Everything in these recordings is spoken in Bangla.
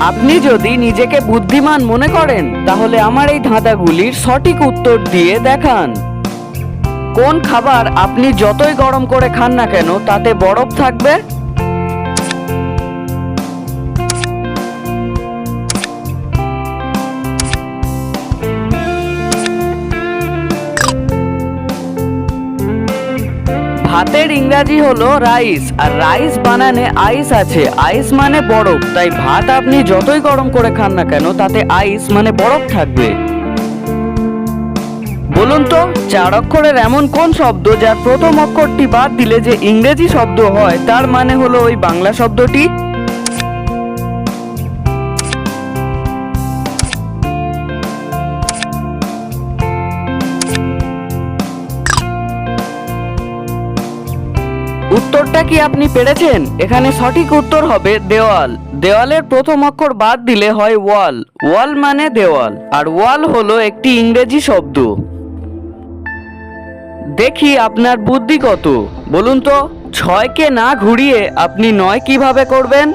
আপনি যদি নিজেকে বুদ্ধিমান মনে করেন তাহলে আমার এই ধাঁধাগুলির সঠিক উত্তর দিয়ে দেখান। কোন খাবার আপনি যতই গরম করে খান না কেন তাতে বরফ থাকবে? ভাতের ইংরাজি হলো রাইস, আর রাইস বানানে আইস আছে। আইস মানে বরফ, তাই ভাত আপনি যতই গরম করে খান না কেন তাতে আইস মানে বরফ থাকবে। বলুন তো, 4 অক্ষরের এমন কোন শব্দ যার প্রথম অক্ষরটি বাদ দিলে যে ইংরেজি শব্দ হয় তার মানে হলো ওই বাংলা শব্দটি? উত্তরটা কি আপনি পেরেছেন? এখানে সঠিক উত্তর হবে দেওয়াল। দেওয়ালের প্রথম অক্ষর বাদ দিলে হয় ওয়াল। ওয়াল মানে দেওয়াল, আর ওয়াল হলো একটি ইংরেজি শব্দ। দেখি আপনার বুদ্ধি কত। বলুন তো, 6কে না ঘুরিয়ে আপনি 9 কিভাবে করবেন?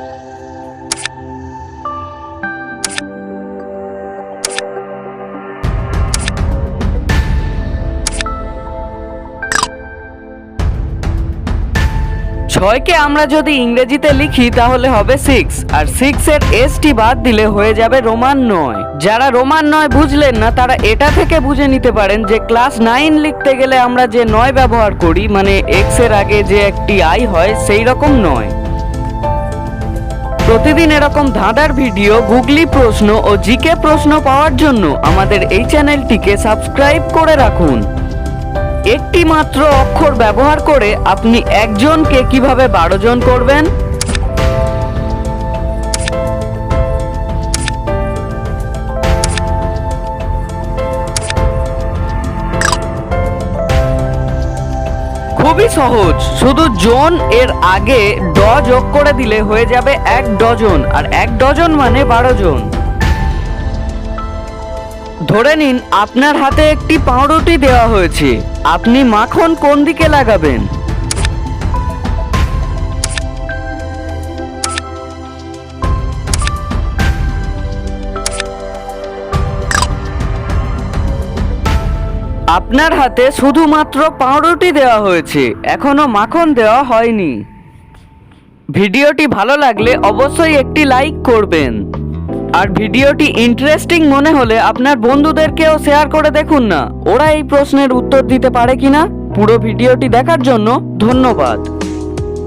ছয়কে আমরা যদি ইংরেজিতে লিখি তাহলে হবে 6, আর 6 এর এসটি বাদ দিলে হয়ে যাবে রোমান 9। যারা রোমান 9 বুঝলেন না তারা এটা থেকে বুঝে নিতে পারেন যে ক্লাস 9 লিখতে গেলে আমরা যে 9 ব্যবহার করি, মানে এক্স এর আগে যে একটি আই হয়, সেই রকম 9। প্রতিদিন এরকম ধাঁধার ভিডিও, গুগলি প্রশ্ন ও জিকে প্রশ্ন পাওয়ার জন্য আমাদের এই চ্যানেলটিকে সাবস্ক্রাইব করে রাখুন। একটি মাত্র অক্ষর ব্যবহার করে আপনি একজনকে কিভাবে 12 জন করবেন? খুবই সহজ, শুধু জন এর আগে ড যোগ করে দিলে হয়ে যাবে 1 ডজন, আর 1 ডজন মানে 12 জন। ধরে নিন আপনার হাতে একটি পাউরুটি দেওয়া হয়েছে, আপনি মাখন কোন দিকে লাগাবেন? আপনার হাতে শুধুমাত্র পাউরুটি দেওয়া হয়েছে, এখনো মাখন দেওয়া হয়নি। ভিডিওটি ভালো লাগলে অবশ্যই একটি লাইক করবেন, আর ভিডিওটি ইন্টারেস্টিং মনে হলে আপনার বন্ধুদেরকেও শেয়ার করে দেখুন না, ওরা এই প্রশ্নের উত্তর দিতে পারে কিনা। পুরো ভিডিওটি দেখার জন্য ধন্যবাদ।